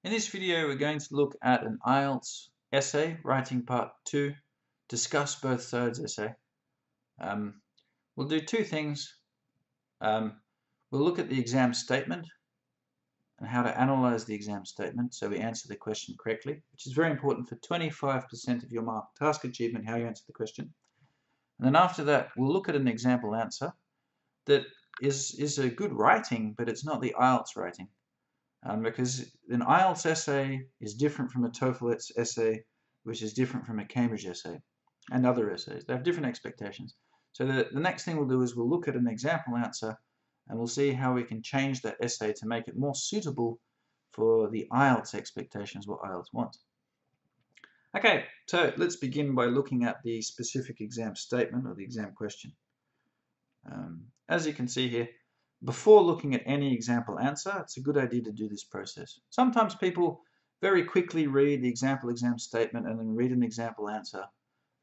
In this video, we're going to look at an IELTS essay, writing part 2, discuss both sides essay. We'll do two things. We'll look at the exam statement and how to analyze the exam statement so we answer the question correctly, which is very important for 25% of your mark task achievement, how you answer the question. And then after that, we'll look at an example answer that is a good writing, but it's not the IELTS writing. Because an IELTS essay is different from a TOEFL essay, which is different from a Cambridge essay and other essays. They have different expectations. So the next thing we'll do is we'll look at an example answer and we'll see how we can change that essay to make it more suitable for the IELTS expectations, what IELTS wants. Okay, so let's begin by looking at the specific exam statement or the exam question. As you can see here, before looking at any example answer, it's a good idea to do this process. Sometimes people very quickly read the exam statement and then read an example answer.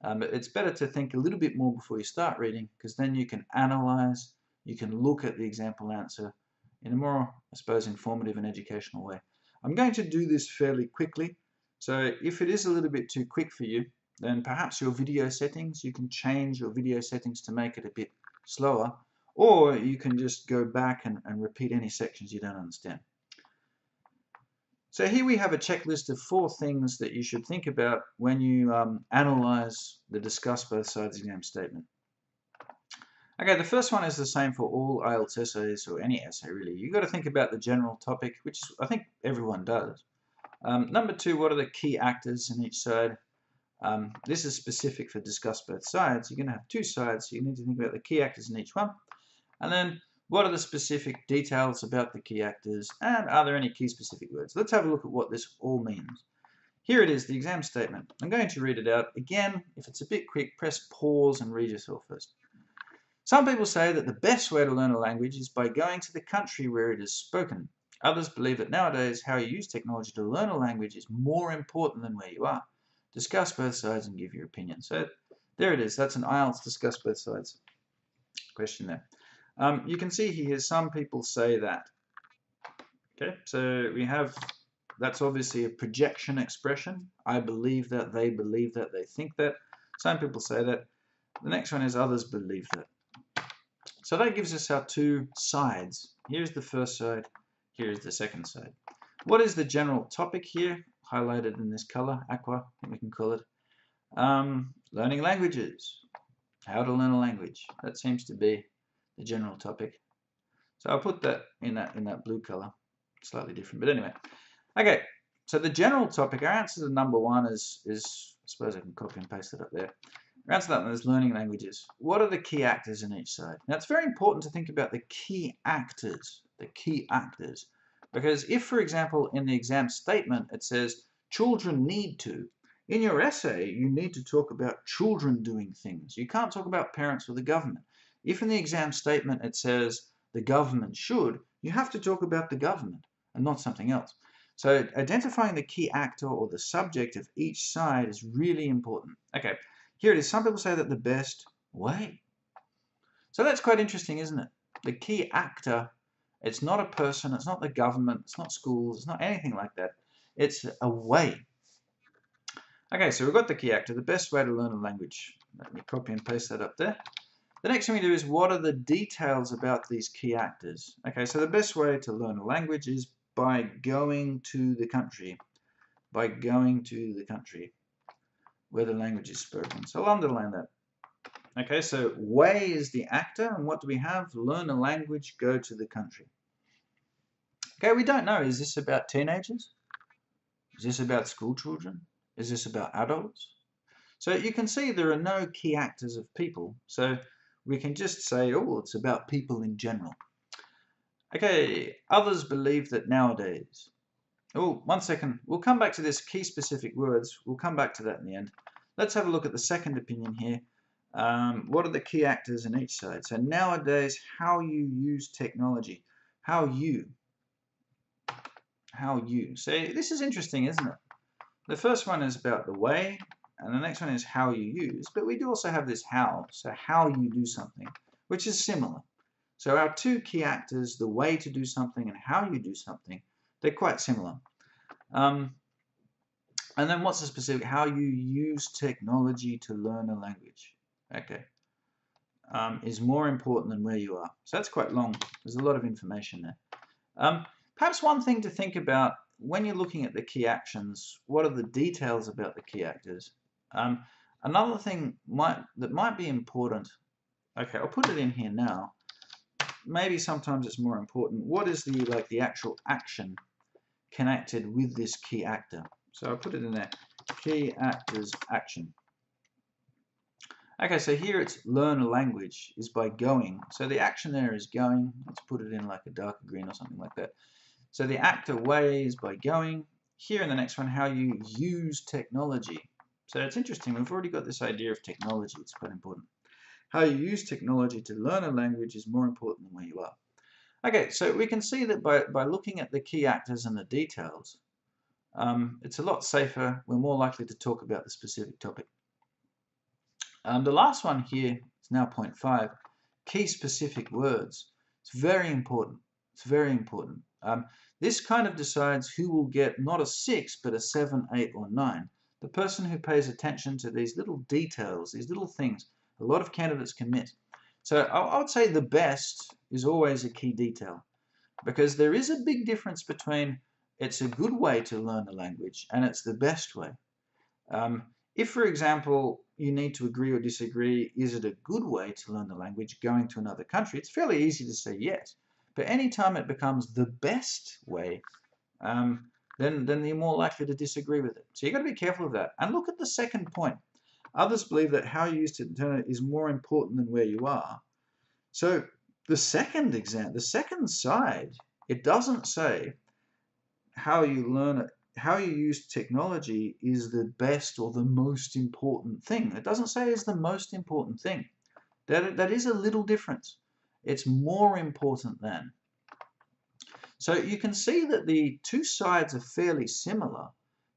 It's better to think a little bit more before you start reading, because then you can analyze, you can look at the example answer in a more, I suppose, informative and educational way. I'm going to do this fairly quickly, so if it is a little bit too quick for you, then perhaps your video settings, you can change your video settings to make it a bit slower. Or you can just go back and repeat any sections you don't understand. So here we have a checklist of 4 things that you should think about when you analyze the discuss both sides exam statement. Okay, the first one is the same for all IELTS essays, or any essay really. You've got to think about the general topic, which I think everyone does. Number 2, what are the key actors in each side? This is specific for discuss both sides. You're going to have 2 sides, so you need to think about the key actors in each one. And then, what are the specific details about the key actors, and are there any key specific words? Let's have a look at what this all means. Here it is, the exam statement. I'm going to read it out. Again, if it's a bit quick, press pause and read yourself first. Some people say that the best way to learn a language is by going to the country where it is spoken. Others believe that nowadays how you use technology to learn a language is more important than where you are. Discuss both sides and give your opinion. So there it is. That's an IELTS discuss both sides question there. You can see here some people say that. Okay, so we have, that's obviously a projection expression. I believe that, they believe that, they think that. Some people say that. The next one is others believe that. So that gives us our 2 sides. Here's the first side, here's the second side. What is the general topic here? Highlighted in this color, aqua, I think we can call it. Learning languages. How to learn a language. That seems to be the general topic. So I'll put that in that blue color, slightly different, but anyway. Okay, so the general topic, our answer to number 1 is I suppose I can copy and paste it up there. Our answer to that one is learning languages. What are the key actors in each side? Now it's very important to think about the key actors, because if, for example, in the exam statement it says children need to, in your essay you need to talk about children doing things. You can't talk about parents or the government. If in the exam statement it says the government should, you have to talk about the government and not something else. So identifying the key actor or the subject of each side is really important. Okay, here it is. Some people say that the best way. So that's quite interesting, isn't it? The key actor, it's not a person, it's not the government, it's not schools, it's not anything like that. It's a way. Okay, so we've got the key actor, the best way to learn a language. Let me copy and paste that up there. The next thing we do is what are the details about these key actors? Okay, so the best way to learn a language is by going to the country. By going to the country where the language is spoken. So I'll underline that. Okay, so way is the actor, and what do we have? Learn a language, go to the country. Okay, we don't know. Is this about teenagers? Is this about school children? Is this about adults? So you can see there are no key actors of people. So we can just say, oh, it's about people in general. Okay, others believe that nowadays. Oh, 1 second. We'll come back to this key specific words. We'll come back to that in the end. Let's have a look at the second opinion here. What are the key actors in each side? So nowadays, how you use technology. How you. So this is interesting, isn't it? The first one is about the way, and the next one is how you use. But we do also have this how. So how you do something, which is similar. So our 2 key actors, the way to do something and how you do something, they're quite similar. And then what's the specific? How you use technology to learn a language. Okay. Is more important than where you are. So that's quite long. There's a lot of information there. Perhaps one thing to think about when you're looking at the key actions, what are the details about the key actors? Another thing that might be important, okay, I'll put it in here now. Maybe sometimes it's more important. What is the actual action connected with this key actor? So I'll put it in there. Key actors action. Okay, so here it's learn a language is by going. So the action there is going. Let's put it in like a darker green or something like that. So the actor way is by going. Here in the next one, how you use technology. So it's interesting. We've already got this idea of technology. It's quite important. How you use technology to learn a language is more important than where you are. Okay, so we can see that by looking at the key actors and the details, it's a lot safer. We're more likely to talk about the specific topic. The last one here is now point 5, key specific words. It's very important. It's very important. This kind of decides who will get not a 6, but a 7, 8, or 9. The person who pays attention to these little details, these little things, a lot of candidates can miss. So I would say the best is always a key detail, because there is a big difference between it's a good way to learn a language and it's the best way. If, for example, you need to agree or disagree, is it a good way to learn the language going to another country? It's fairly easy to say yes. But anytime it becomes the best way, then you're more likely to disagree with it. So you've got to be careful of that. And look at the second point. Others believe that how you use it is more important than where you are. So the second side, it doesn't say how you learn it. How you use technology is the best or the most important thing. It doesn't say it's the most important thing. That is a little difference. It's more important than. So you can see that the two sides are fairly similar,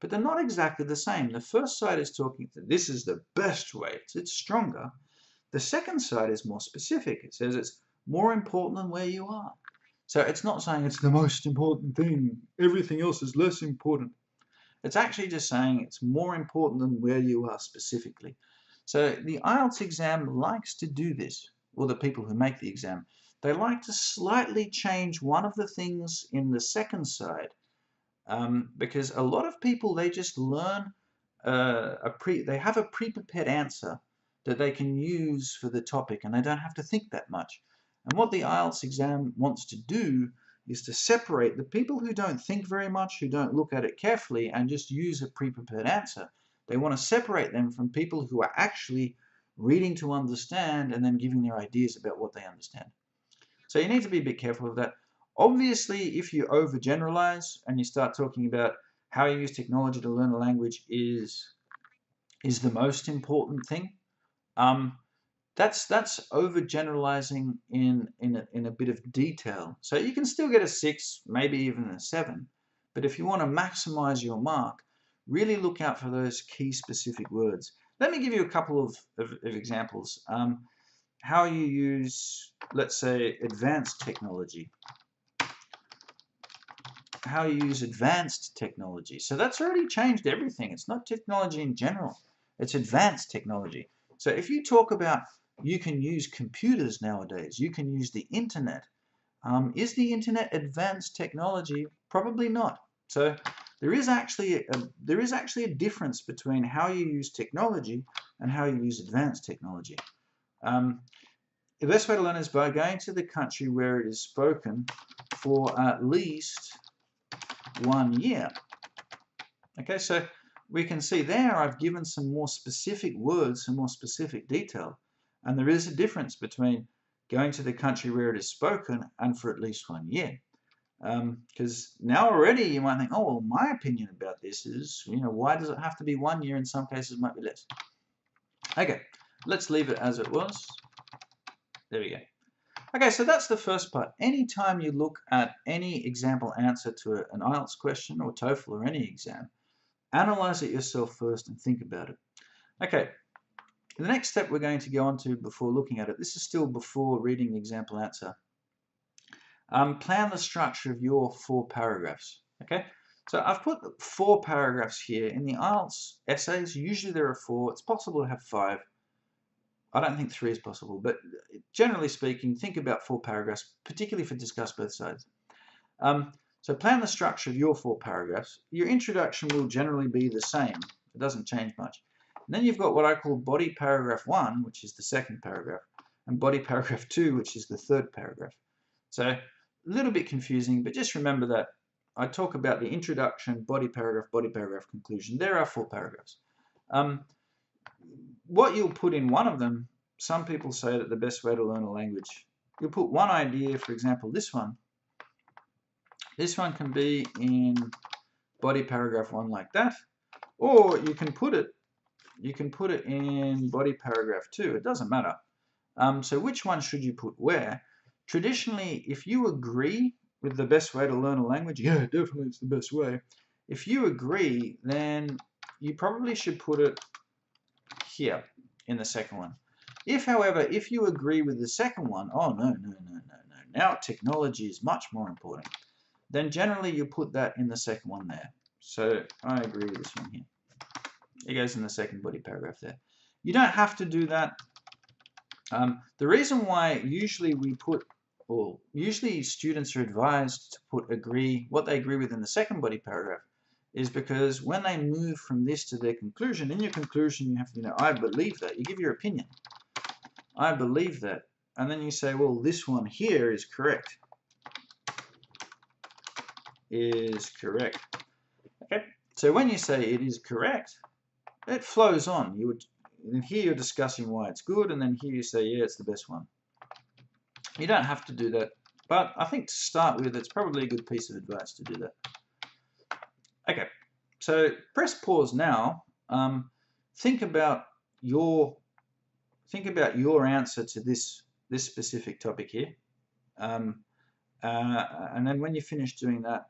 but they're not exactly the same. The first side is talking that this is the best way. It's stronger. The second side is more specific. It says it's more important than where you are. So it's not saying it's the most important thing. Everything else is less important. It's actually just saying it's more important than where you are specifically. So the IELTS exam likes to do this, or the people who make the exam. They like to slightly change one of the things in the second side, because a lot of people, they just learn they have a pre-prepared answer that they can use for the topic, and they don't have to think that much. And what the IELTS exam wants to do is to separate the people who don't think very much, who don't look at it carefully and just use a pre-prepared answer. They want to separate them from people who are actually reading to understand and then giving their ideas about what they understand. So you need to be a bit careful of that. Obviously, if you overgeneralize and you start talking about how you use technology to learn a language is the most important thing, that's overgeneralizing in a bit of detail. So you can still get a 6, maybe even a 7, but if you want to maximize your mark, really look out for those key specific words. Let me give you a couple of examples. How you use, let's say, advanced technology. How you use advanced technology. So that's already changed everything. It's not technology in general. It's advanced technology. So if you talk about you can use computers nowadays, you can use the internet. Is the internet advanced technology? Probably not. So there is actually a difference between how you use technology and how you use advanced technology. The best way to learn is by going to the country where it is spoken for at least 1 year. Okay, so we can see there I've given some more specific words, some more specific detail. And there is a difference between going to the country where it is spoken and for at least 1 year. Because now already you might think, oh, well, my opinion about this is, why does it have to be 1 year? In some cases it might be less. Okay, let's leave it as it was. There we go. Okay, so that's the first part. Anytime you look at any example answer to an IELTS question or TOEFL or any exam, analyze it yourself first and think about it. Okay, the next step we're going to go on to before looking at it, this is still before reading the example answer. Plan the structure of your 4 paragraphs. Okay, So I've put 4 paragraphs here. In the IELTS essays, usually there are 4. It's possible to have 5. I don't think 3 is possible, but generally speaking, think about 4 paragraphs, particularly for discuss both sides. So plan the structure of your 4 paragraphs. Your introduction will generally be the same. It doesn't change much. And then you've got what I call body paragraph 1, which is the second paragraph, and body paragraph 2, which is the third paragraph. So a little bit confusing, but just remember that I talk about the introduction, body paragraph, conclusion. There are 4 paragraphs. What you'll put in one of them, some people say that the best way to learn a language, you'll put one idea, for example, this one. This one can be in body paragraph 1 like that, or you can put it in body paragraph 2. It doesn't matter. So which one should you put where? Traditionally, if you agree with the best way to learn a language, yeah, definitely it's the best way. If you agree, then you probably should put it here in the second one. If, however, if you agree with the second one, oh, no, now technology is much more important, then generally you put that in the second one there. So I agree with this one here. It goes in the second body paragraph there. You don't have to do that. The reason why usually we put, or usually students are advised to put what they agree with in the second body paragraph, is because when they move from this to their conclusion, in your conclusion you have to, I believe that. You give your opinion. I believe that. And then you say, well, this one here is correct. Is correct. Okay. So when you say it is correct, it flows on. And here you're discussing why it's good, and then here you say, yeah, it's the best one. You don't have to do that, but I think to start with, it's probably a good piece of advice to do that. Okay, so press pause now. Think about your answer to this specific topic here, and then when you finish doing that,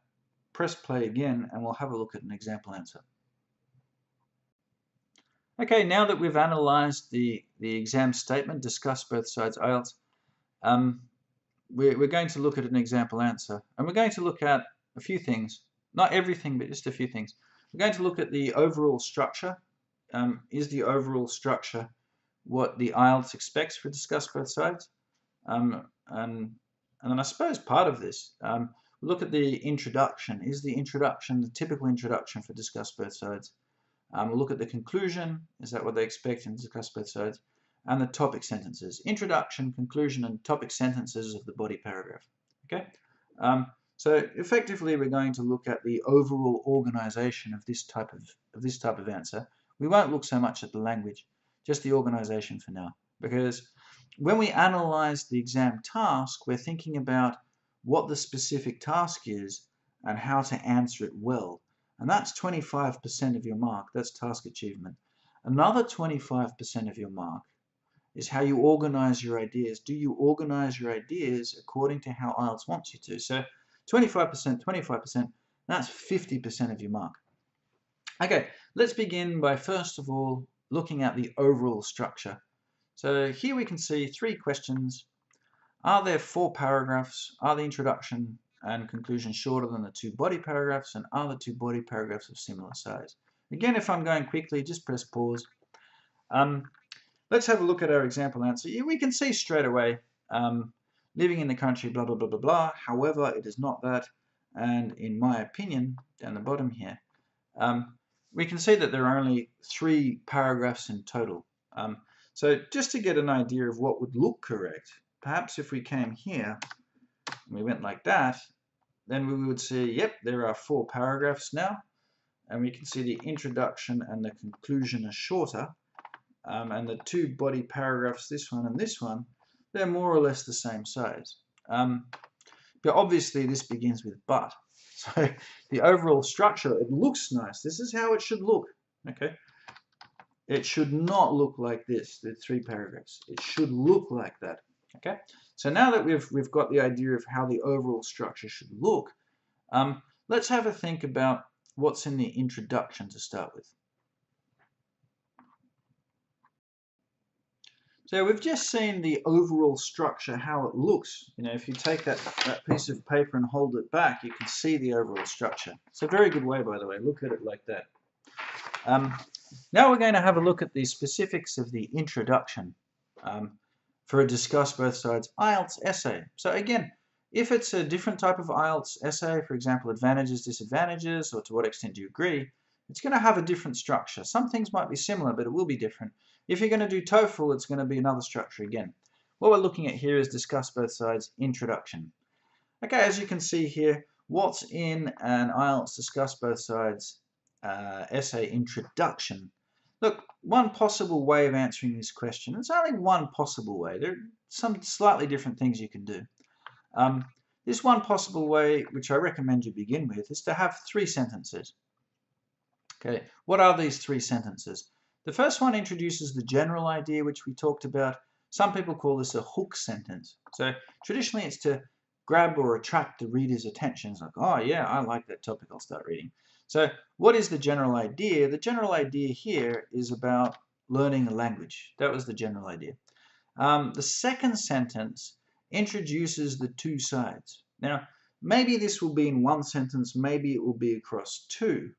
press play again, and we'll have a look at an example answer. Okay, now that we've analysed the exam statement, discussed both sides IELTS, we're going to look at an example answer, and we're going to look at a few things. Not everything, but just a few things. We're going to look at the overall structure. Is the overall structure what the IELTS expects for discuss both sides? And then I suppose part of this, we'll look at the introduction. Is the introduction the typical introduction for discuss both sides? We'll look at the conclusion. Is that what they expect in discuss both sides? And the topic sentences. Introduction, conclusion, and topic sentences of the body paragraph. Okay. So effectively, we're going to look at the overall organization of this type of answer. We won't look so much at the language, just the organization for now, because when we analyze the exam task, we're thinking about what the specific task is and how to answer it well. And that's 25% of your mark. That's task achievement. Another 25% of your mark is how you organize your ideas. Do you organize your ideas according to how IELTS wants you to? So 25%, that's 50% of your mark. Okay, let's begin by first of all looking at the overall structure. So here we can see 3 questions. Are there 4 paragraphs? Are the introduction and conclusion shorter than the 2 body paragraphs? And are the 2 body paragraphs of similar size? Again, if I'm going quickly, just press pause. Let's have a look at our example answer. We can see straight away, living in the country, blah, blah, blah, blah, blah. However, it is not that. And in my opinion, down the bottom here, we can see that there are only 3 paragraphs in total. So just to get an idea of what would look correct, perhaps if we came here and we went like that, then we would see, yep, there are 4 paragraphs now. And we can see the introduction and the conclusion are shorter. And the 2 body paragraphs, this one and this one, they're more or less the same size. But obviously this begins with but. So the overall structure, it looks nice. This is how it should look. Okay. It should not look like this, the 3 paragraphs. It should look like that. Okay. So now that we've got the idea of how the overall structure should look, let's have a think about what's in the introduction to start with. So we've just seen the overall structure, how it looks. You know, if you take that piece of paper and hold it back, you can see the overall structure. It's a very good way, by the way. Look at it like that. Now we're going to have a look at the specifics of the introduction for a discuss both sides IELTS essay. So again, if it's a different type of IELTS essay, for example, advantages, disadvantages, or to what extent do you agree, it's going to have a different structure. Some things might be similar, but it will be different. If you're going to do TOEFL, it's going to be another structure again. What we're looking at here is discuss both sides introduction. Okay, as you can see here, what's in an IELTS discuss both sides essay introduction? Look, one possible way of answering this question, it's only one possible way. There are some slightly different things you can do. This one possible way, which I recommend you begin with, is to have 3 sentences. Okay, what are these 3 sentences? The first one introduces the general idea, which we talked about. Some people call this a hook sentence. So traditionally it's to grab or attract the reader's attention. It's like, oh yeah, I like that topic, I'll start reading. So what is the general idea? The general idea here is about learning a language. That was the general idea. The second sentence introduces the 2 sides. Now, maybe this will be in 1 sentence, maybe it will be across 2,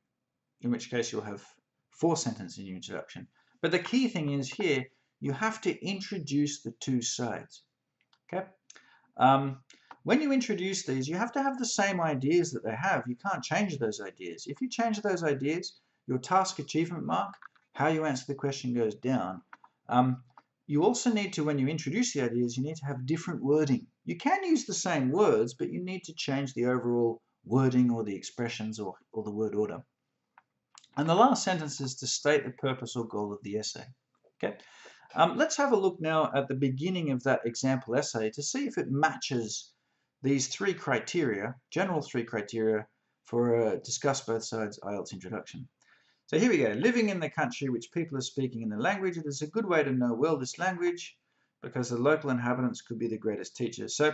in which case you'll have 4 sentences in your introduction. But the key thing is here, you have to introduce the 2 sides. Okay? When you introduce these, you have to have the same ideas that they have. You can't change those ideas. If you change those ideas, your task achievement mark, how you answer the question goes down. You also need to, when you introduce the ideas, you need to have different wording. You can use the same words, but you need to change the overall wording or the expressions or the word order. And the last sentence is to state the purpose or goal of the essay. Okay. Let's have a look now at the beginning of that example essay to see if it matches these 3 criteria, general 3 criteria for a discuss both sides IELTS introduction. So here we go. Living in the country which people are speaking in the language, it is a good way to know well this language because the local inhabitants could be the greatest teachers. So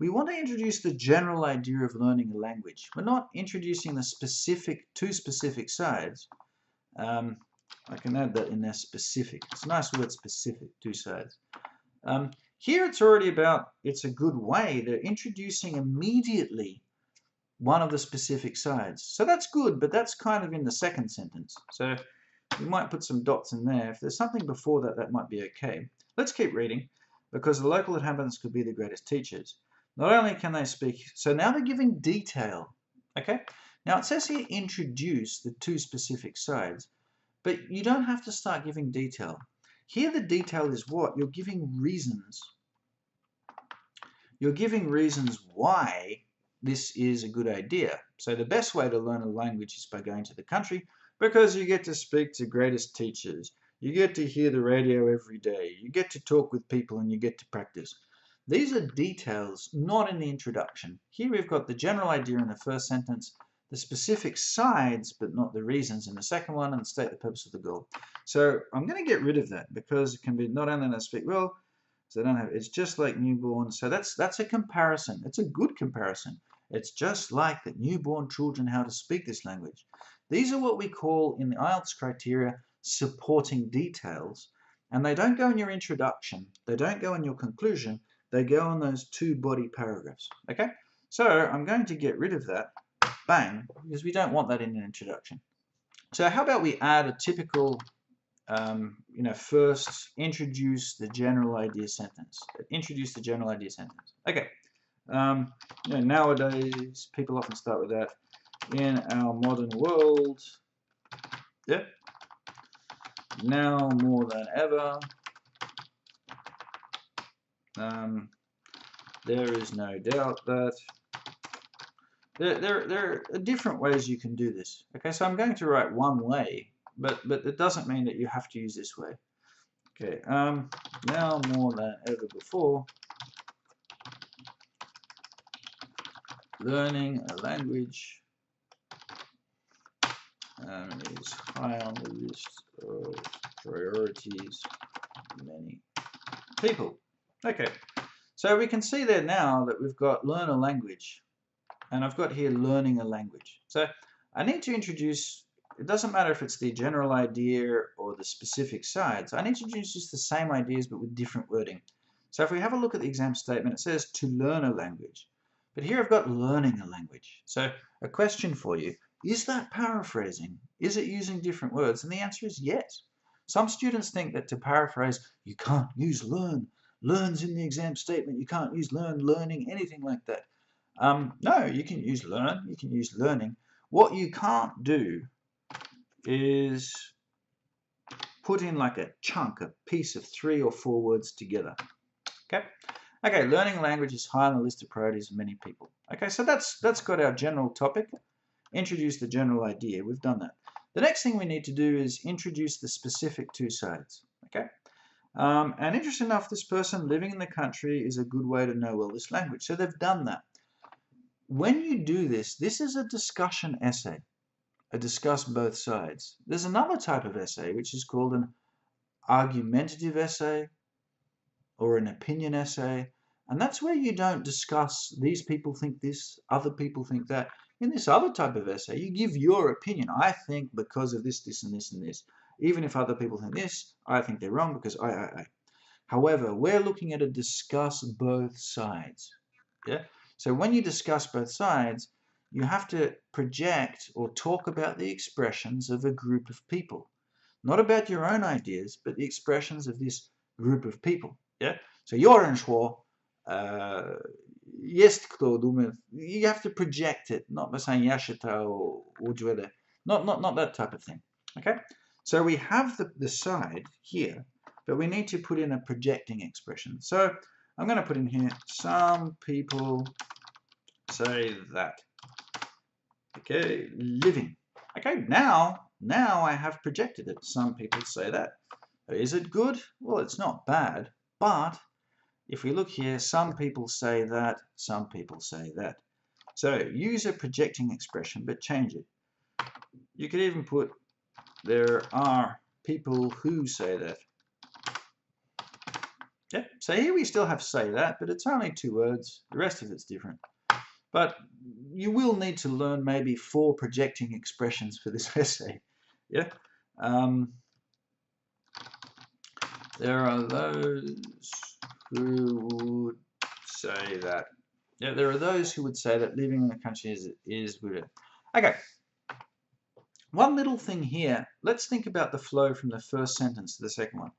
we want to introduce the general idea of learning a language. We're not introducing the specific 2 specific sides. I can add that in there, specific. It's a nice word, specific, 2 sides. Here it's already about, it's a good way. They're introducing immediately one of the specific sides. So that's good, but that's kind of in the second sentence. So you might put some dots in there. If there's something before that, that might be okay. Let's keep reading, because the local inhabitants could be the greatest teachers. Not only can they speak, so now they're giving detail. Okay? Now it says here introduce the 2 specific sides, but you don't have to start giving detail. Here the detail is what? You're giving reasons. You're giving reasons why this is a good idea. So the best way to learn a language is by going to the country, because you get to speak to greatest teachers. You get to hear the radio every day. You get to talk with people and you get to practice. These are details, not in the introduction. Here we've got the general idea in the first sentence, the specific sides, but not the reasons in the second one, and state the purpose of the goal. So I'm going to get rid of that because it can be not only that I speak well, so I don't have, it's just like newborn. So that's a comparison. It's a good comparison. It's just like that newborn children how to speak this language. These are what we call in the IELTS criteria supporting details, and they don't go in your introduction. They don't go in your conclusion. They go in those 2 body paragraphs. Okay, so I'm going to get rid of that. Bang, because we don't want that in an introduction. So how about we add a typical, first introduce the general idea sentence. Introduce the general idea sentence. Okay. Nowadays people often start with that. In our modern world, yep. Now more than ever, there is no doubt that. There are different ways you can do this. Okay, so I'm going to write one way, but it doesn't mean that you have to use this way. Okay, now more than ever before, learning a language is high on the list of priorities for many people. Okay, so we can see there now that we've got learn a language. And I've got here learning a language. So I need to introduce it doesn't matter if it's the general idea or the specific sides. I need to use just the same ideas but with different wording. So if we have a look at the exam statement, it says to learn a language. But here I've got learning a language. So a question for you, is that paraphrasing? Is it using different words? And the answer is yes. Some students think that to paraphrase, you can't use learn. Learn's in the exam statement. You can't use learn, learning, anything like that. No, you can use learn. You can use learning. What you can't do is put in like a chunk, a piece of 3 or 4 words together. Okay, learning a language is high on the list of priorities of many people. Okay, so that's got our general topic. Introduce the general idea. We've done that. The next thing we need to do is introduce the specific 2 sides. Okay, and interesting enough, this person living in the country is a good way to know well this language. So they've done that. When you do this, this is a discussion essay, a discuss both sides. There's another type of essay which is called an argumentative essay or an opinion essay, and that's where you don't discuss these people think this, other people think that. In this other type of essay, you give your opinion. I think because of this, this, and this, and this. Even if other people think this, I think they're wrong because I. However, we're looking at a discuss both sides. Yeah. So when you discuss both sides, you have to project or talk about the expressions of a group of people. Not about your own ideas, but the expressions of this group of people. Yeah. So you're in szło, jest kto думает. You have to project it, not by saying я считаю, not that type of thing. Okay. So we have the side here, but we need to put in a projecting expression. So I'm going to put in here, some people say that. Okay, living. Okay, now I have projected it. Some people say that. Is it good? Well, it's not bad, but if we look here, some people say that, some people say that. So use a projecting expression, but change it. You could even put, there are people who say that. Yeah, so here we still have say that, but it's only 2 words. The rest of it's different. But you will need to learn maybe 4 projecting expressions for this essay. Yeah. There are those who would say that. Yeah, there are those who would say that living in the country is good. Okay. One little thing here. Let's think about the flow from the first sentence to the second one.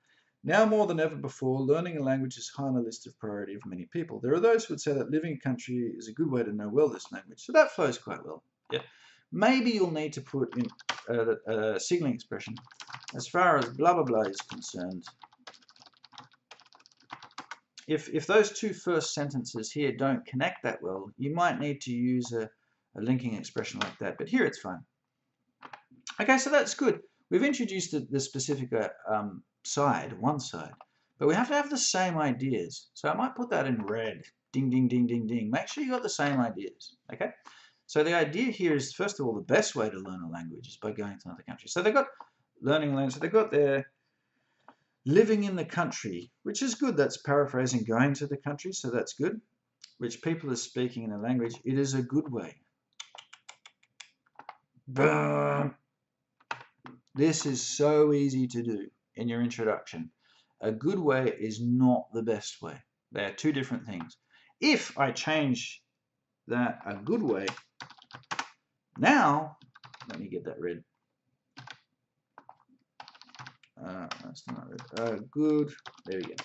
Now more than ever before, learning a language is high on the list of priority of many people. There are those who would say that living in a country is a good way to know well this language. So that flows quite well. Yeah. Maybe you'll need to put in a signaling expression. As far as blah, blah, blah is concerned, if those 2 first sentences here don't connect that well, you might need to use a linking expression like that. But here it's fine. Okay, so that's good. We've introduced the specific side, one side, but we have to have the same ideas. So I might put that in red. Ding, ding, ding, ding, ding. Make sure you got the same ideas. Okay. So the idea here is, first of all, the best way to learn a language is by going to another country. So they've got learning a language. So they've got their living in the country, which is good. That's paraphrasing going to the country. So that's good. Which people are speaking in a language. It is a good way. This is so easy to do in your introduction. A good way is not the best way. They are 2 different things. If I change that a good way, now, let me get that red. That's not red. Good, there we go.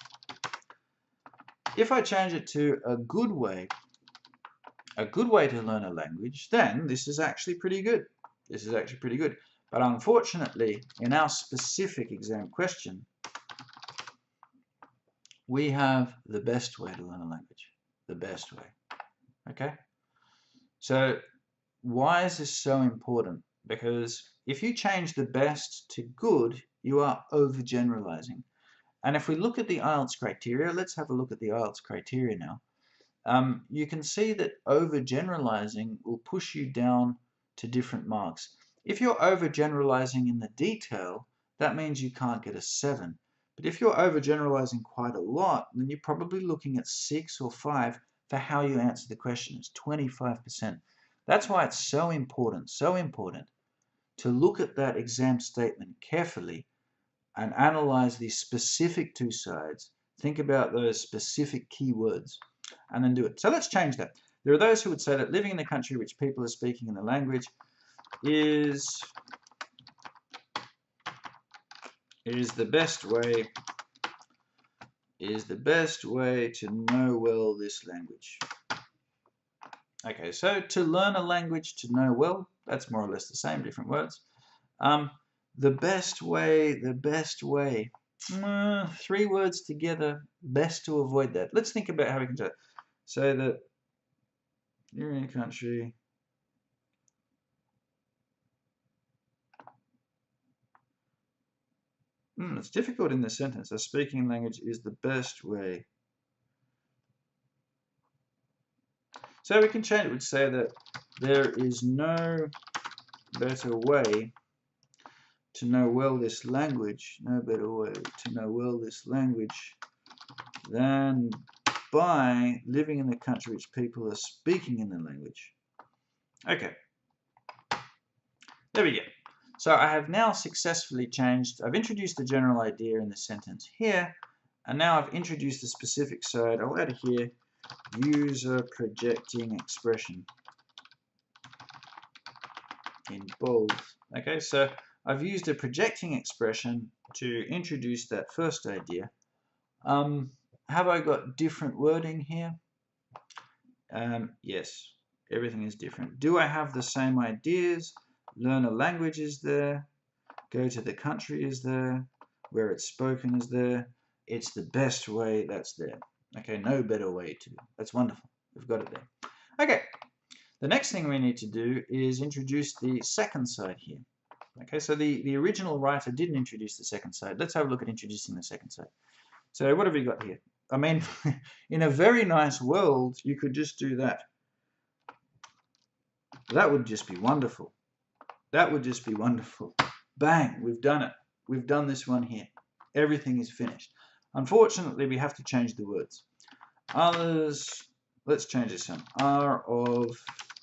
If I change it to a good way to learn a language, then this is actually pretty good. This is actually pretty good. But unfortunately, in our specific exam question, we have the best way to learn a language. The best way. Okay? So why is this so important? Because if you change the best to good, you are overgeneralizing. And if we look at the IELTS criteria, let's have a look at the IELTS criteria now. You can see that overgeneralizing will push you down to different marks. If you're overgeneralizing in the detail, that means you can't get a 7. But if you're overgeneralizing quite a lot, then you're probably looking at 6 or 5 for how you answer the question. It's 25%. That's why it's so important to look at that exam statement carefully and analyze the specific two sides. Think about those specific keywords and then do it. So let's change that. There are those who would say that living in a country which people are speaking in the language is the best way to know well this language. Okay, so to learn a language, to know well, that's more or less the same, different words. The best way, 3 words together, best to avoid that. Let's think about how we can do it. So that you're in a country, it's difficult in this sentence. A speaking language is the best way. So we can change it. We'd say that there is no better way to know well this language, no better way to know well this language than by living in a country which people are speaking in the language. Okay, there we go. So I have now successfully changed, I've introduced the general idea in the sentence here, and now I've introduced the specific side. I'll add here, user projecting expression in bold. Okay, so I've used a projecting expression to introduce that first idea. Have I got different wording here? Yes, everything is different. Do I have the same ideas? Learn a language is there. Go to the country is there. Where it's spoken is there. It's the best way, that's there. Okay, no better way to. That's wonderful. We've got it there. Okay, the next thing we need to do is introduce the second side here. Okay, so the original writer didn't introduce the second side. Let's have a look at introducing the second side. So what have we got here? I mean, in a very nice world, you could just do that. That would just be wonderful. That would just be wonderful. Bang, we've done it. We've done this one here. Everything is finished. Unfortunately, we have to change the words. Others, let's change this one. Are of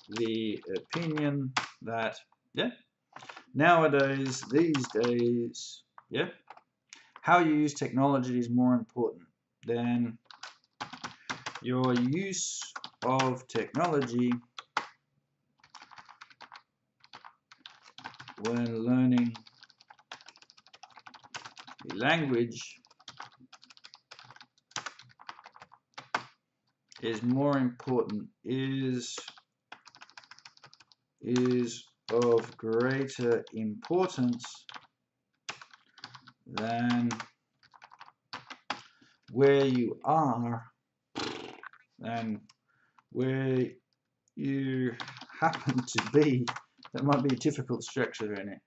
the opinion that, yeah, nowadays, these days, yeah, how you use technology is more important than your use of technology when learning the language is more important, is of greater importance than where you are and where you happen to be. That might be a difficult structure in it.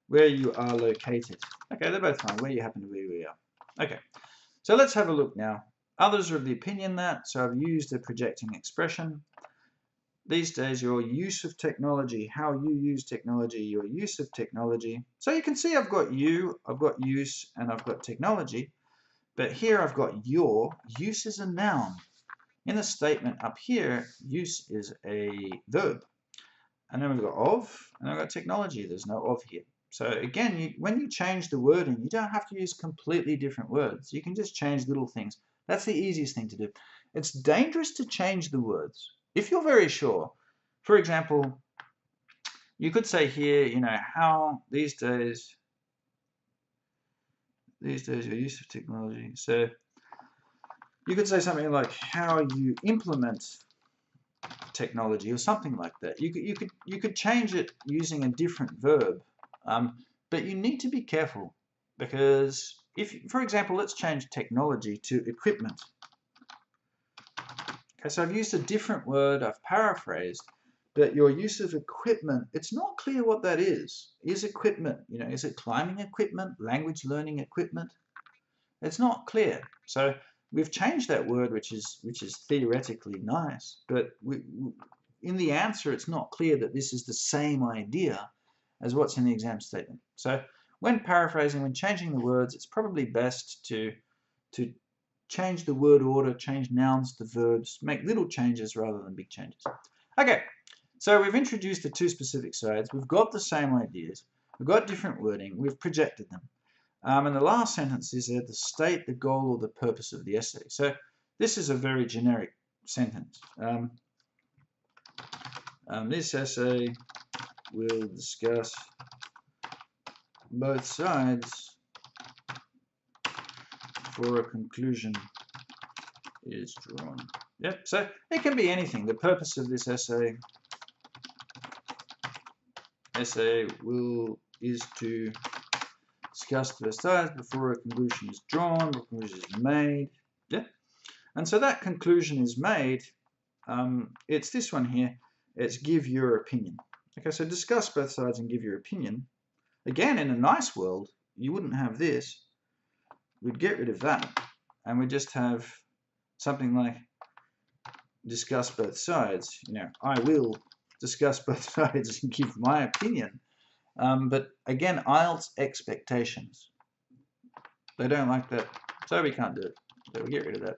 Where you are located. Okay, they're both fine. Where you happen to be, where you are. Okay, so let's have a look now. Others are of the opinion that, so I've used a projecting expression. These days, your use of technology, how you use technology, your use of technology. So you can see I've got you, I've got use, and I've got technology. But here I've got your. Use is a noun. In the statement up here, use is a verb. And then we've got of, and I've got technology. There's no of here. So again, when you change the wording, you don't have to use completely different words. You can just change little things. That's the easiest thing to do. It's dangerous to change the words. If you're very sure, for example, you could say here, you know, how these days your use of technology. So you could say something like how you implement technology or something like that. You could change it using a different verb, but you need to be careful because if, for example, let's change technology to equipment. Okay, so I've used a different word, I've paraphrased, but your use of equipment, it's not clear what that is. Is equipment, you know, is it climbing equipment, language learning equipment? It's not clear. So we've changed that word, which is theoretically nice, but in the answer, it's not clear that this is the same idea as what's in the exam statement. So when paraphrasing, when changing the words, it's probably best to change the word order, change nouns to verbs, make little changes rather than big changes. Okay, so we've introduced the two specific sides. We've got the same ideas. We've got different wording. We've projected them. And the last sentence is there to state the goal or the purpose of the essay. So this is a very generic sentence. This essay will discuss both sides before a conclusion is drawn. Yep, so it can be anything. The purpose of this essay is to discuss both sides before a conclusion is drawn, a conclusion is made. Yeah, and so that conclusion is made. It's this one here. It's give your opinion. Okay, so discuss both sides and give your opinion. Again, in a nice world, you wouldn't have this. We'd get rid of that, and we'd just have something like discuss both sides. You know, I will discuss both sides and give my opinion. But again, IELTS expectations. They don't like that, so we can't do it. So we get rid of that.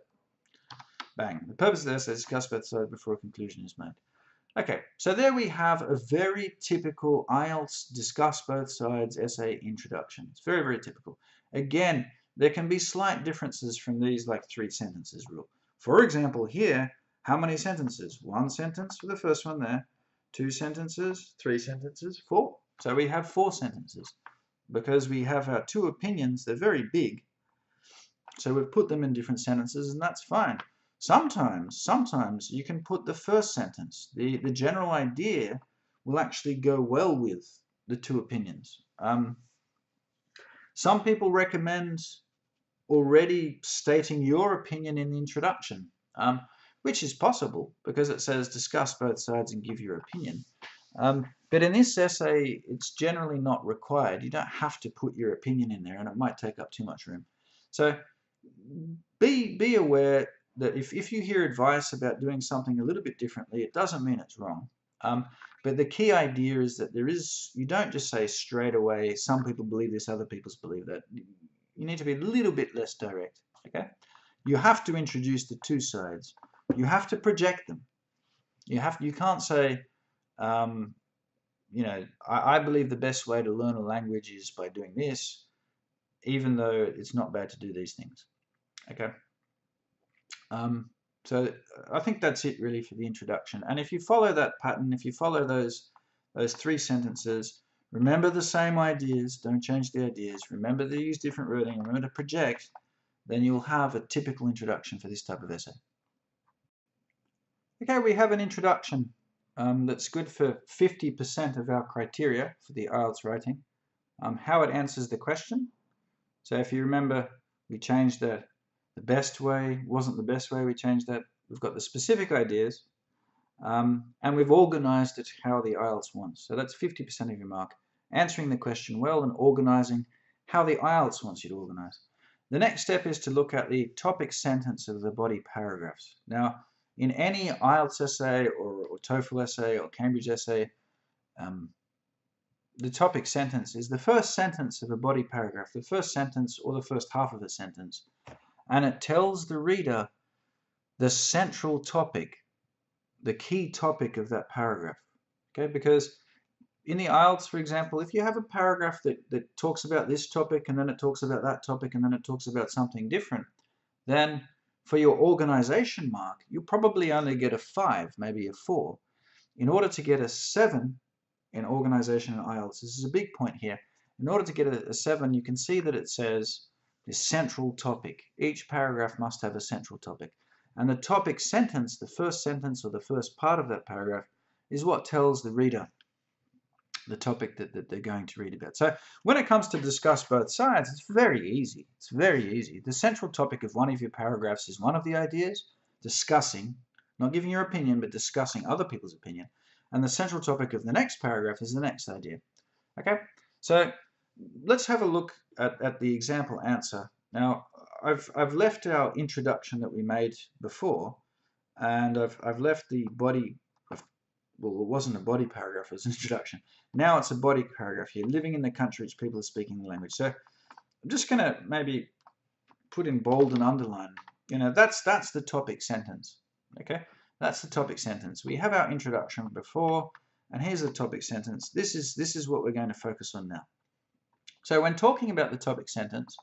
Bang. The purpose of this is discuss both sides before a conclusion is made. Okay, so there we have a very typical IELTS discuss both sides essay introduction. It's very, very typical. Again, there can be slight differences from these like 3 sentences rule. For example, here, how many sentences? 1 sentence for the first one there, 2 sentences, 3 sentences, 4. So we have 4 sentences because we have our 2 opinions. They're very big. So we've put them in different sentences, and that's fine. Sometimes you can put the first sentence. The general idea will actually go well with the 2 opinions. Some people recommend already stating your opinion in the introduction, which is possible because it says discuss both sides and give your opinion. But in this essay, it's generally not required. You don't have to put your opinion in there, and it might take up too much room. So be aware that if you hear advice about doing something a little bit differently, it doesn't mean it's wrong. But the key idea is that you don't just say straight away, some people believe this, other people believe that. You need to be a little bit less direct, okay? You have to introduce the 2 sides. You have to project them. You can't say, you know, I believe the best way to learn a language is by doing this, even though it's not bad to do these things, okay? So I think that's it really for the introduction. And if you follow that pattern, if you follow those 3 sentences, remember the same ideas, don't change the ideas, remember to use different wording, remember to project, then you'll have a typical introduction for this type of essay. Okay, we have an introduction that's good for 50% of our criteria for the IELTS writing. How it answers the question. So if you remember, we changed that. The best way wasn't the best way, we changed that. We've got the specific ideas, and we've organized it how the IELTS wants. So that's 50% of your mark. Answering the question well and organizing how the IELTS wants you to organize. The next step is to look at the topic sentence of the body paragraphs. Now, in any IELTS essay or TOEFL essay or Cambridge essay, the topic sentence is the first sentence of a body paragraph, the first sentence or the first half of a sentence. And it tells the reader the central topic, the key topic of that paragraph. Okay, because in the IELTS, for example, if you have a paragraph that talks about this topic and then it talks about that topic and then it talks about something different, then for your organization mark, you probably only get a 5, maybe a 4. In order to get a 7 in organization and IELTS, this is a big point here. In order to get a 7, you can see that it says the central topic. Each paragraph must have a central topic. And the topic sentence, the first sentence or the first part of that paragraph, is what tells the reader the topic that they're going to read about. So when it comes to discuss both sides, it's very easy. It's very easy. The central topic of one of your paragraphs is one of the ideas, discussing, not giving your opinion, but discussing other people's opinion. And the central topic of the next paragraph is the next idea. Okay, so let's have a look at the example answer. Now, I've left our introduction that we made before, and I've left the body. Well, it wasn't a body paragraph, it was an introduction. Now it's a body paragraph here, living in the country which people are speaking the language. So I'm just going to maybe put in bold and underline. You know, that's the topic sentence. Okay, that's the topic sentence. We have our introduction before, and here's the topic sentence. This is what we're going to focus on now. So when talking about the topic sentence,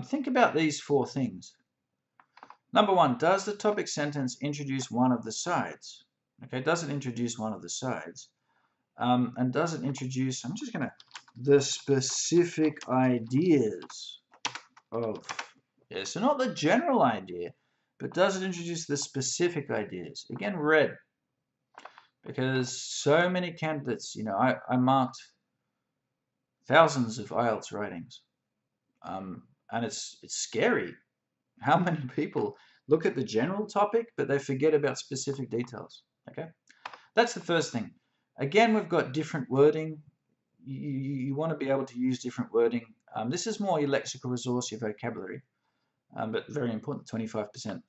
think about these 4 things. Number 1, does the topic sentence introduce one of the sides? Okay, does it introduce one of the sides? And does it introduce, I'm just going to, the specific ideas of, yeah, so not the general idea, but does it introduce the specific ideas? Again, red, because so many candidates, I marked thousands of IELTS writings, and it's scary how many people look at the general topic, but they forget about specific details. Okay, that's the first thing. Again, we've got different wording. You want to be able to use different wording. This is more your lexical resource, your vocabulary, but very important, 25%.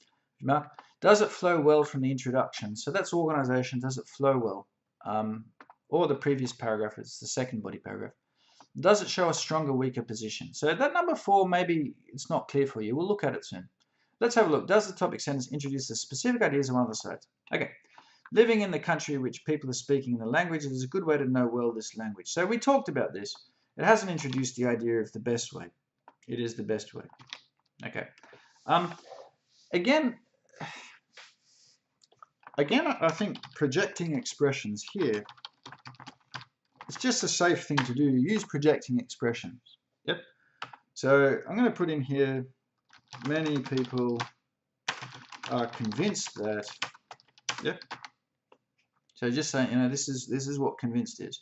Mark, does it flow well from the introduction? So that's organisation. Does it flow well? Or the previous paragraph, it's the second body paragraph. Does it show a stronger, weaker position? So that number 4, maybe it's not clear for you. We'll look at it soon. Let's have a look. Does the topic sentence introduce the specific ideas of one of the sides? Okay. Living in the country which people are speaking in the language, it is a good way to know well this language. So we talked about this. It hasn't introduced the idea of the best way. It is the best way. Okay. Again, I think projecting expressions here, it's just a safe thing to do. Use projecting expressions. Yep. So I'm going to put in here, many people are convinced that. Yep. So just saying, this is what convinced is.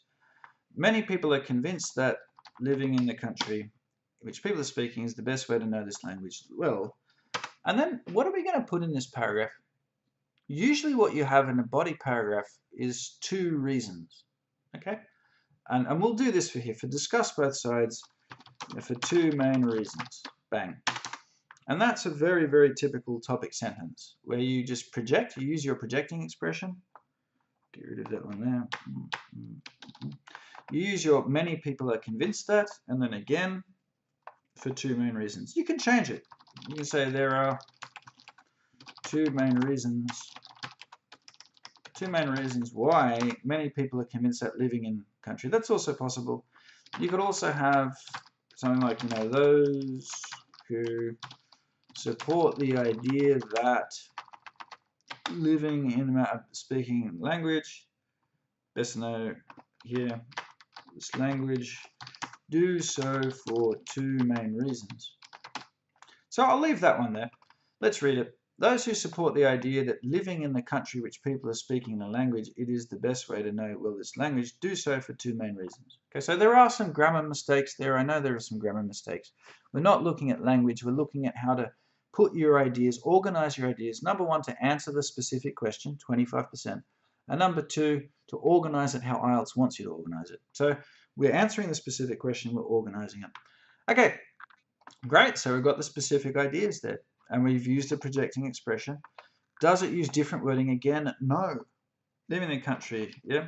Many people are convinced that living in the country which people are speaking is the best way to know this language well. And then what are we going to put in this paragraph? Usually what you have in a body paragraph is 2 reasons. Okay? And we'll do this for here. For discuss both sides, for 2 main reasons. Bang. And that's a very, very typical topic sentence where you just project, you use your projecting expression. Get rid of that one there. You use your many people are convinced that, and then again, for 2 main reasons. You can change it. You can say there are 2 main reasons. 2 main reasons why many people are convinced that living in the country. That's also possible. You could also have something like, those who support the idea that living in speaking language, best to know here, this language, do so for 2 main reasons. So I'll leave that one there. Let's read it. Those who support the idea that living in the country which people are speaking in a language, it is the best way to know well this language, do so for 2 main reasons. Okay, so there are some grammar mistakes there. I know there are some grammar mistakes. We're not looking at language. We're looking at how to put your ideas, organize your ideas. Number 1, to answer the specific question, 25%. And number 2, to organize it how IELTS wants you to organize it. So we're answering the specific question, we're organizing it. Okay, great. So we've got the specific ideas there. And we've used a projecting expression. Does it use different wording again? No. Living in the country, yeah.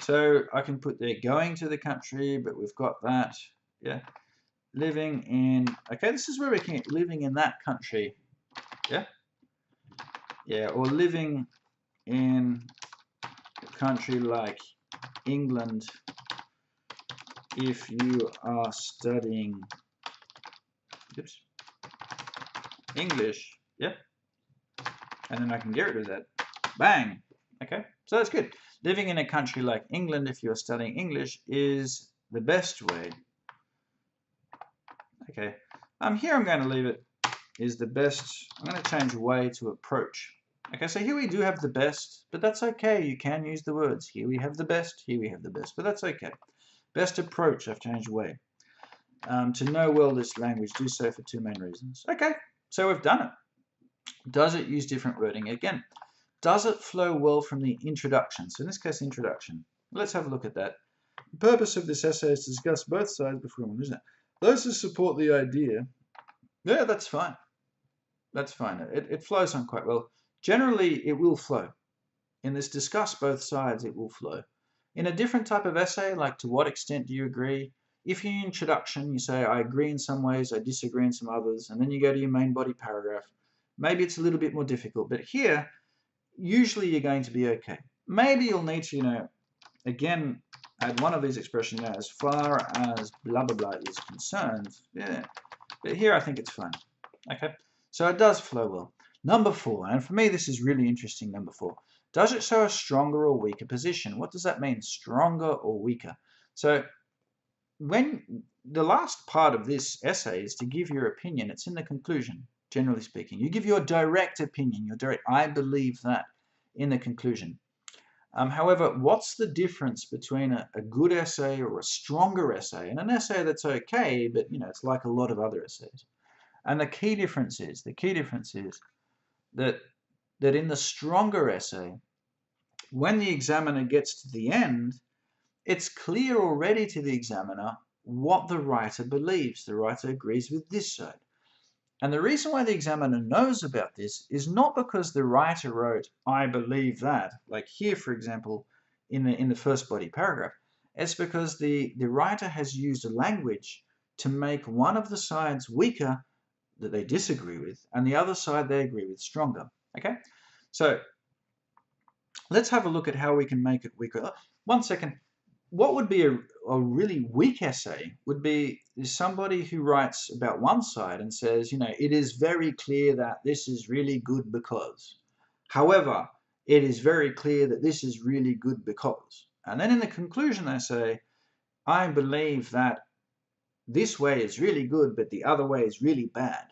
So I can put there going to the country, but we've got that, yeah. Living in, okay, this is where we can get living in that country, yeah. Yeah, or living in a country like England if you are studying, oops, English, yep, and then I can get rid of that, bang, okay, so that's good. Living in a country like England if you're studying English is the best way, okay, here I'm going to leave it, is the best, I'm going to change way to approach, okay, so here we do have the best, but that's okay, you can use the words, here we have the best, here we have the best, but that's okay. Best approach, I've changed way. To know well this language, do so for 2 main reasons. Okay, so we've done it. Does it use different wording? Again, does it flow well from the introduction? So in this case, introduction. Let's have a look at that. The purpose of this essay is to discuss both sides before we lose that. Those who support the idea, yeah, that's fine. That's fine. It flows on quite well. Generally, it will flow. In this discuss both sides, it will flow. In a different type of essay, like to what extent do you agree? If in your introduction you say, I agree in some ways, I disagree in some others, and then you go to your main body paragraph, maybe it's a little bit more difficult. But here, usually you're going to be okay. Maybe you'll need to, again, add one of these expressions now, as far as blah blah blah is concerned. Yeah, but here I think it's fine. Okay, so it does flow well. Number 4, and for me this is really interesting. Number 4, does it show a stronger or weaker position? What does that mean, stronger or weaker? So when the last part of this essay is to give your opinion, it's in the conclusion, generally speaking. You give your direct opinion, your direct, I believe that, in the conclusion. However, what's the difference between a good essay or a stronger essay and an essay that's okay, but it's like a lot of other essays? And the key difference is that in the stronger essay, when the examiner gets to the end, it's clear already to the examiner what the writer believes. The writer agrees with this side. And the reason why the examiner knows about this is not because the writer wrote, I believe that, like here, for example, in the first body paragraph. It's because the writer has used a language to make one of the sides weaker that they disagree with, and the other side they agree with stronger. Okay? So let's have a look at how we can make it weaker. 1 second. What would be a really weak essay would be somebody who writes about one side and says, it is very clear that this is really good because. However, it is very clear that this is really good because. And then in the conclusion they say, I believe that this way is really good, but the other way is really bad.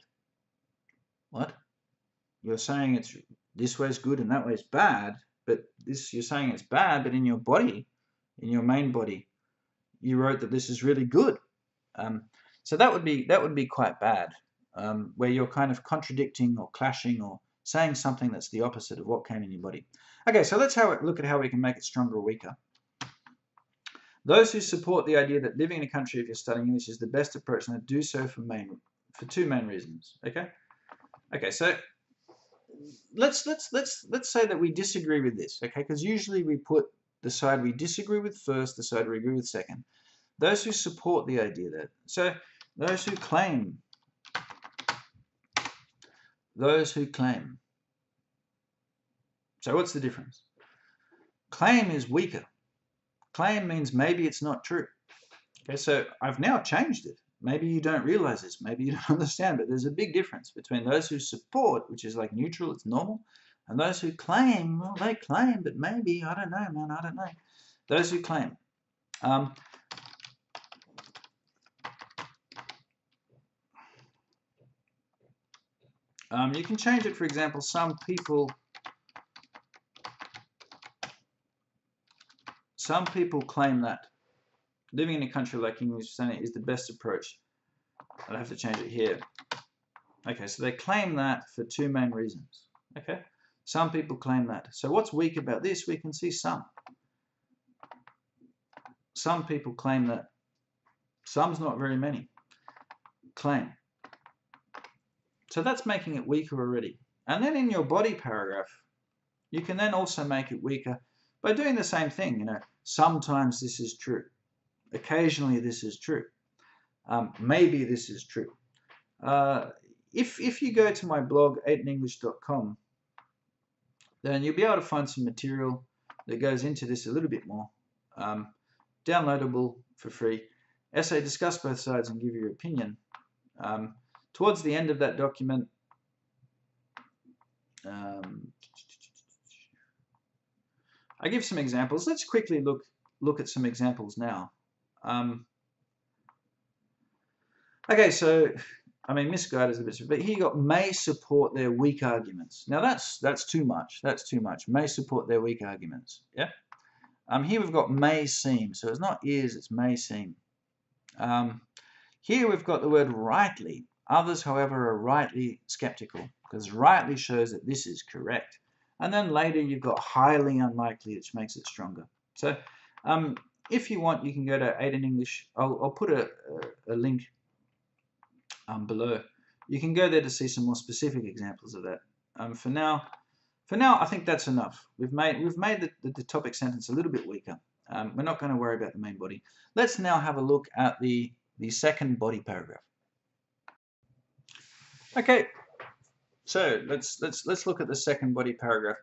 What? You're saying this way is good and that way is bad, but you're saying it's bad, but in your body, in your main body, you wrote that this is really good. So that would be quite bad, where you're kind of contradicting or clashing or saying something that's the opposite of what came in your body. Okay, so let's look at how we can make it stronger or weaker. Those who support the idea that living in a country if you're studying English is the best approach, and do so for 2 main reasons. Okay, so let's say that we disagree with this. Okay, because usually we put the side we disagree with first, the side we agree with second. Those who support the idea that, so those who claim. So what's the difference? Claim is weaker. Claim means maybe it's not true. Okay, so I've now changed it. Maybe you don't realize this, maybe you don't understand, but there's a big difference between those who support, which is like neutral, it's normal, and those who claim. Well, they claim, but maybe, I don't know, man, I don't know. Those who claim. You can change it, for example, some people claim that living in a country like English is the best approach. I'll have to change it here. Okay, so they claim that for 2 main reasons. Okay, some people claim that. So what's weak about this? We can see some. Some people claim that. Some's not very many. Claim. So that's making it weaker already. And then in your body paragraph, you can then also make it weaker by doing the same thing. Sometimes this is true. Occasionally this is true. Maybe this is true. If you go to my blog, 8inenglish.com, then you'll be able to find some material that goes into this a little bit more. Downloadable for free. Essay, discuss both sides and give your opinion. Towards the end of that document, I give some examples. Let's quickly look at some examples now. Okay, so I mean, misguided is a bit, but here you got may support their weak arguments. Now that's too much. That's too much. May support their weak arguments. Yeah. Here we've got may seem. So it's not is, it's may seem. Here we've got the word rightly. Others, however, are rightly skeptical, because rightly shows that this is correct. And then later you've got highly unlikely, which makes it stronger. So if you want, you can go to 8inenglish. I'll put a link below. You can go there to see some more specific examples of that. For now, I think that's enough. We've made the topic sentence a little bit weaker. We're not going to worry about the main body. Let's now have a look at the second body paragraph. Okay, so let's look at the second body paragraph.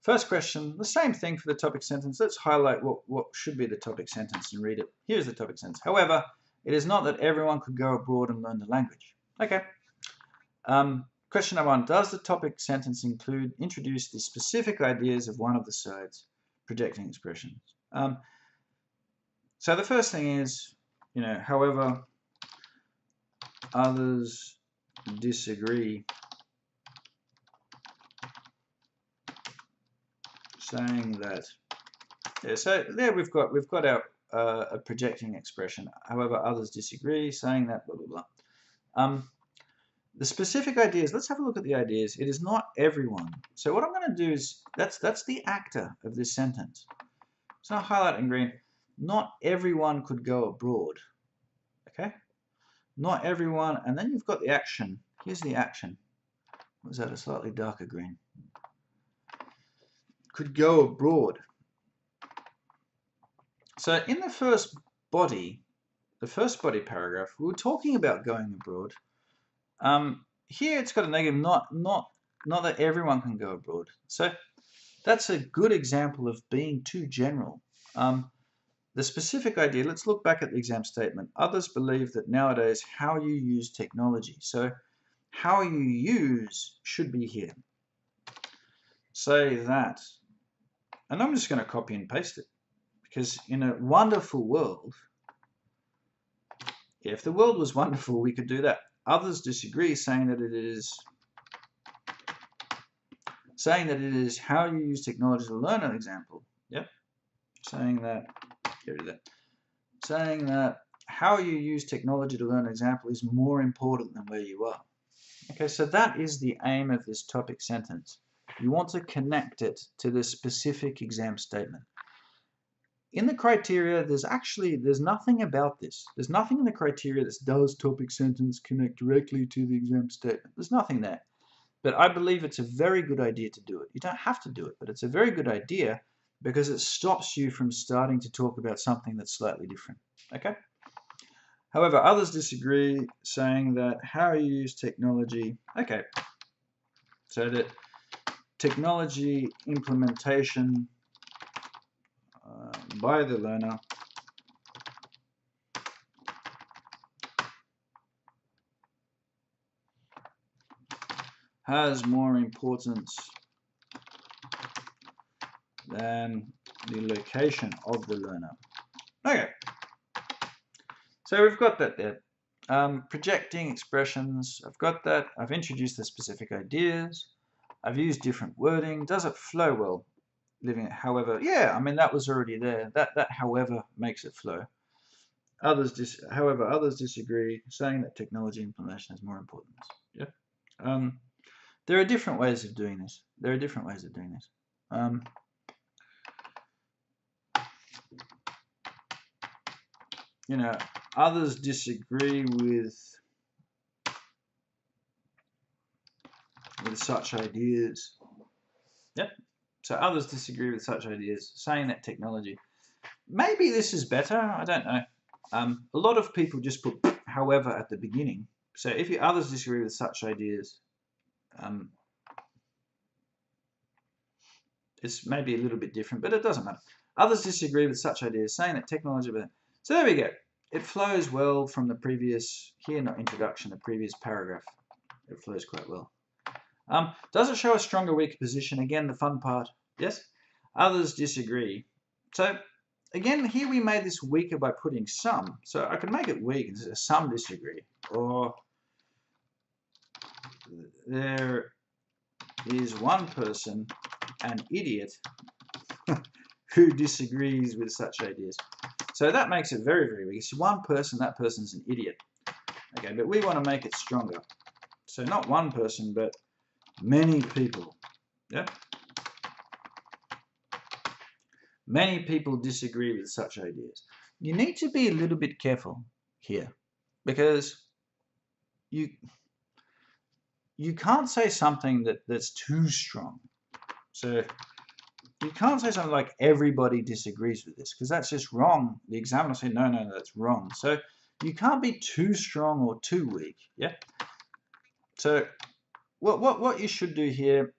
First question, the same thing for the topic sentence. Let's highlight what should be the topic sentence and read it. Here's the topic sentence. However, it is not that everyone could go abroad and learn the language. Okay. Question number 1, does the topic sentence introduce the specific ideas of one of the sides projecting expressions? So the first thing is, however, others disagree, saying that. Yeah, so there we've got our a projecting expression. However, others disagree, saying that blah blah blah. The specific ideas. Let's have a look at the ideas. It is not everyone. So what I'm going to do is that's the actor of this sentence. So I'll highlight in green. Not everyone could go abroad. Okay. Not everyone, and then you've got the action. Here's the action. Was that a slightly darker green? Could go abroad. So in the first body paragraph, we were talking about going abroad. Here it's got a negative, not that everyone can go abroad. So that's a good example of being too general. The specific idea, let's look back at the exam statement. Others believe that nowadays how you use technology. So how you use should be here. Say that. And I'm just going to copy and paste it. Because in a wonderful world, if the world was wonderful, we could do that. Others disagree, saying that it is how you use technology to learn an example. Yep. Saying that how you use technology to learn an example is more important than where you are. Okay, so that is the aim of this topic sentence. You want to connect it to the specific exam statement. In the criteria, there's nothing about this. There's nothing in the criteria that does topic sentence connect directly to the exam statement. There's nothing there. But I believe it's a very good idea to do it. You don't have to do it, but it's a very good idea because it stops you from starting to talk about something that's slightly different. Okay? However, others disagree, saying that how you use technology. Okay. So that technology implementation by the learner has more importance than the location of the learner. Okay, so we've got that there. Projecting expressions, I've got that. I've introduced the specific ideas. I've used different wording. Does it flow well? Living it, however, yeah, I mean that was already there. That however makes it flow. However, others disagree, saying that technology implementation has more importance. Yeah. There are different ways of doing this. Others disagree with such ideas. Yep. So others disagree with such ideas, saying that technology. Maybe this is better. I don't know. A lot of people just put however at the beginning. So if others disagree with such ideas, it's maybe a little bit different, but it doesn't matter. Others disagree with such ideas, saying that technology. So there we go. It flows well from the previous, here not introduction, the previous paragraph. It flows quite well. Does it show a stronger, weaker position? Again, the fun part. Yes? Others disagree. So, again, here we made this weaker by putting some. So I could make it weak and say some disagree. Or there is one person, an idiot, who disagrees with such ideas. So that makes it very, very weak. It's one person, that person's an idiot. Okay, but we want to make it stronger. So not one person, but many people. Yeah? Many people disagree with such ideas. You need to be a little bit careful here because you can't say something that's too strong. So you can't say something like everybody disagrees with this because that's just wrong. The examiner will say, no, that's wrong. So you can't be too strong or too weak. Yeah. So what you should do here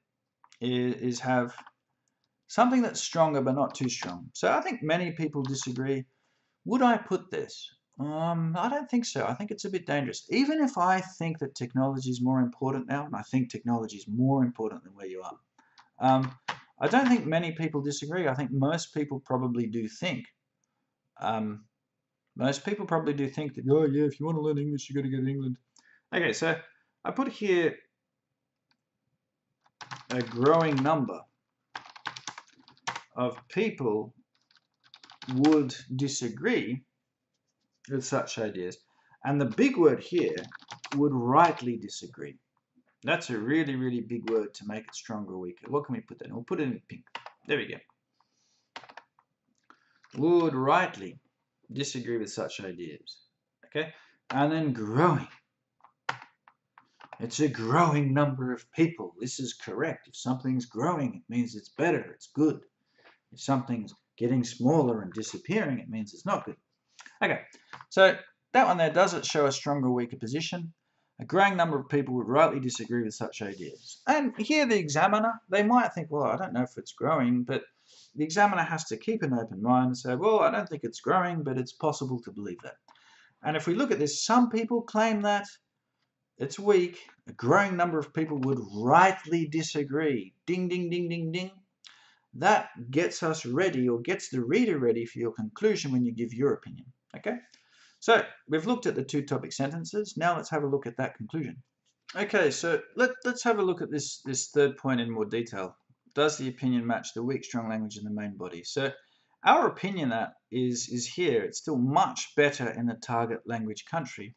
is have Something that's stronger but not too strong. So I think many people disagree. Would I put this? I don't think so. I think it's a bit dangerous. Even if I think that technology is more important now, and I think technology is more important than where you are, I don't think many people disagree. I think most people probably do think. Most people probably do think that, oh yeah, if you want to learn English, you got to go to England. Okay, so I put here a growing number of people would disagree with such ideas. And the big word here would rightly disagree. That's a really, really big word to make it stronger or weaker. What can we put there? We'll put it in pink. There we go. Would rightly disagree with such ideas. Okay? And then growing. It's a growing number of people. This is correct. If something's growing, it means it's better, it's good. If something's getting smaller and disappearing, it means it's not good. Okay, so that one there, does it show a stronger or weaker position? A growing number of people would rightly disagree with such ideas. And here the examiner, they might think, well, I don't know if it's growing, but the examiner has to keep an open mind and say, well, I don't think it's growing, but it's possible to believe that. And if we look at this, some people claim that it's weak. A growing number of people would rightly disagree. Ding, ding, ding, ding, ding. That gets us ready, or gets the reader ready for your conclusion when you give your opinion. Okay? So we've looked at the two topic sentences. Now let's have a look at that conclusion. Okay, so let's have a look at this third point in more detail. Does the opinion match the weak, strong language in the main body? So our opinion that is here. It's still much better in the target language country.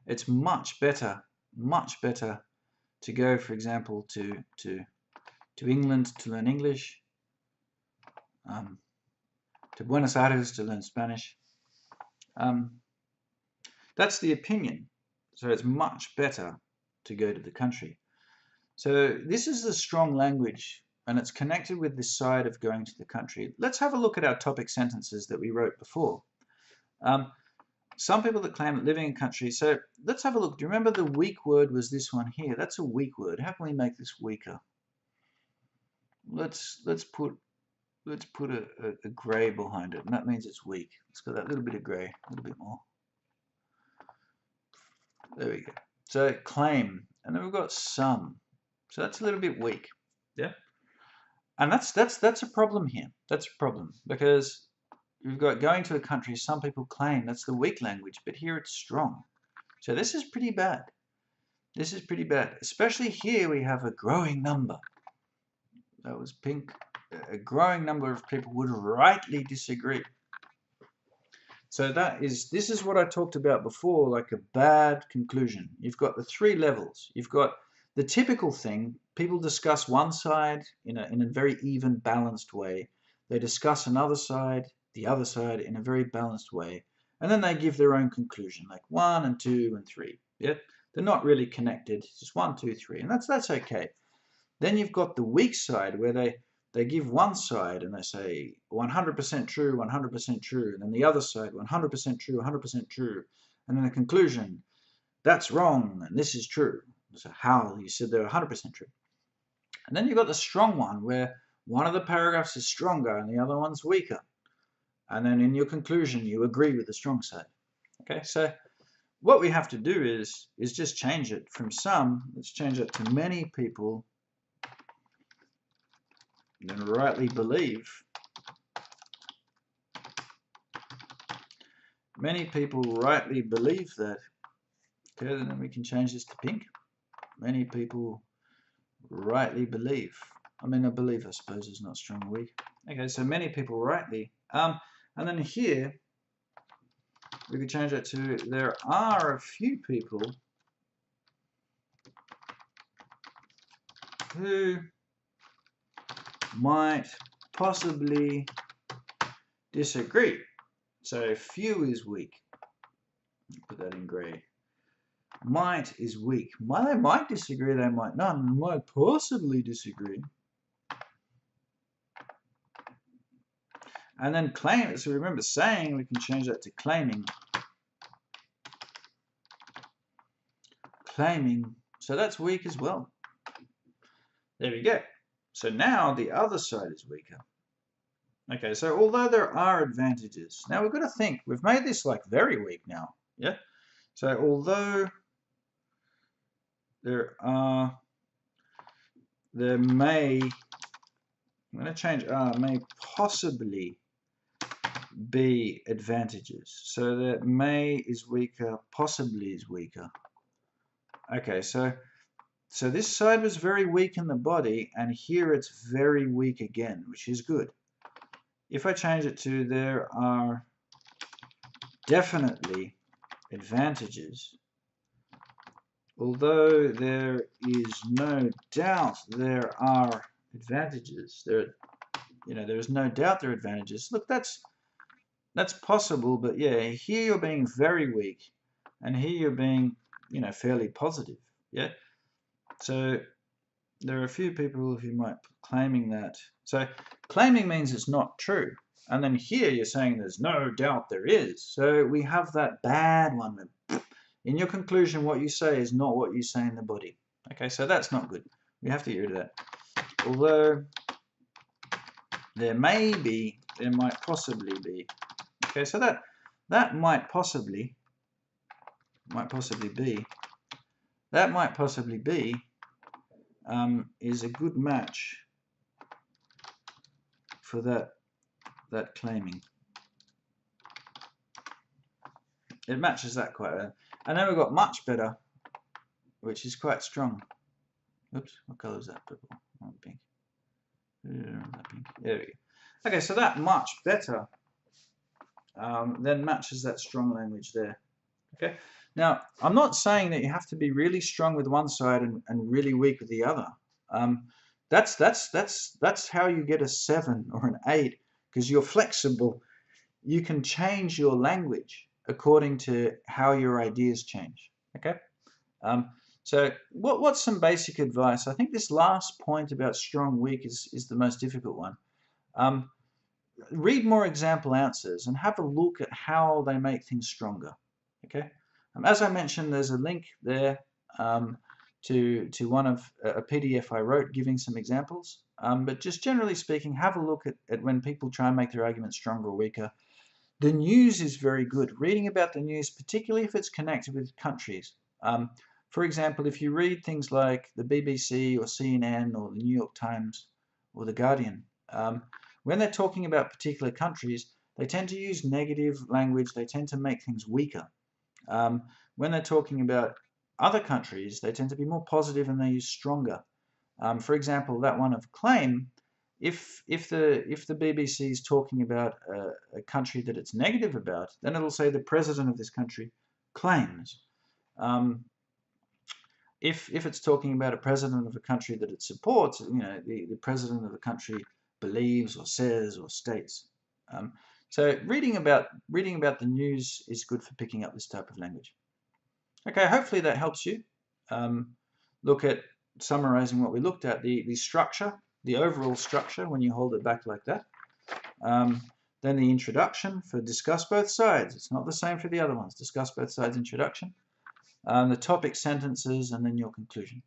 It's much better to go, for example, to England to learn English, to Buenos Aires to learn Spanish. That's the opinion. So it's much better to go to the country. So this is the strong language, and it's connected with this side of going to the country. Let's have a look at our topic sentences that we wrote before. Some people that claim that living in country. So let's have a look. Do you remember the weak word was this one here? That's a weak word. How can we make this weaker? Let's put a grey behind it, and that means it's weak. Let's got that little bit of grey, a little bit more. There we go. So claim, and then we've got some. So that's a little bit weak. Yeah. And that's a problem here. That's a problem because we've got going to a country. Some people claim that's the weak language, but here it's strong. So this is pretty bad. This is pretty bad. Especially here we have a growing number. That was pink. A growing number of people would rightly disagree. So this is what I talked about before, like a bad conclusion. You've got the three levels. You've got the typical thing. People discuss one side in a very even, balanced way. They discuss another side, the other side in a very balanced way. And then they give their own conclusion, like 1 and 2 and 3. Yeah? They're not really connected. It's just 1, 2, 3. And that's okay. Then you've got the weak side where they give one side and they say 100% true, 100% true. And then the other side, 100% true, 100% true. And then the conclusion, that's wrong and this is true. So how you said they're 100% true. And then you've got the strong one where one of the paragraphs is stronger and the other one's weaker. And then in your conclusion, you agree with the strong side. Okay, so what we have to do is just change it from some. Let's change it to many people then rightly believe. Many people rightly believe that. Okay, then we can change this to pink. Many people rightly believe. I mean, I believe, I suppose, is not strong or weak. Okay, so many people rightly. And then here, we could change that to there are a few people who might possibly disagree. So few is weak. Put that in grey. Might is weak. They might disagree, they might not. They might possibly disagree. And then claim, so remember saying, we can change that to claiming. Claiming, so that's weak as well. There we go. So now the other side is weaker. Okay, so although there are advantages, now we've got to think, we've made this like very weak now, yeah? So although there may, I'm going to change may possibly be advantages. So that may is weaker, possibly is weaker. Okay, so this side was very weak in the body, and here it's very weak again, which is good. If I change it to there are definitely advantages, although there is no doubt there are advantages, there is no doubt there are advantages. Look, that's possible, but yeah, here you're being very weak, and here you're being, fairly positive, yeah? So there are a few people who might be claiming that. So claiming means it's not true. And then here you're saying there's no doubt there is. So we have that bad one. In your conclusion, what you say is not what you say in the body. Okay, so that's not good. We have to get rid of that. Although there might possibly be. Okay, so that might possibly be is a good match for that claiming. It matches that quite well. And then we've got much better, which is quite strong. Oops, what color is that? Purple. Oh, pink. Pink. There we go. Okay, so that much better then matches that strong language there. Okay. Now, I'm not saying that you have to be really strong with one side and really weak with the other. That's how you get a 7 or an 8, because you're flexible. You can change your language according to how your ideas change. Okay. So what's some basic advice? I think this last point about strong, weak is the most difficult one. Read more example answers and have a look at how they make things stronger. Okay. As I mentioned, there's a link there to one of a PDF I wrote giving some examples. But just generally speaking, have a look at when people try and make their argument stronger or weaker. The news is very good. Reading about the news, particularly if it's connected with countries. For example, if you read things like the BBC or CNN or the New York Times or the Guardian, when they're talking about particular countries, they tend to use negative language. They tend to make things weaker. When they're talking about other countries, they tend to be more positive and they use stronger. For example, that one of claim, if the BBC is talking about a country that it's negative about, then it'll say the president of this country claims. If it's talking about a president of a country that it supports, the president of the country believes or says or states. So reading about the news is good for picking up this type of language. Okay, hopefully that helps you. Look at summarizing what we looked at, the structure, the overall structure when you hold it back like that. Then the introduction for discuss both sides. It's not the same for the other ones. Discuss both sides introduction. The topic sentences and then your conclusion.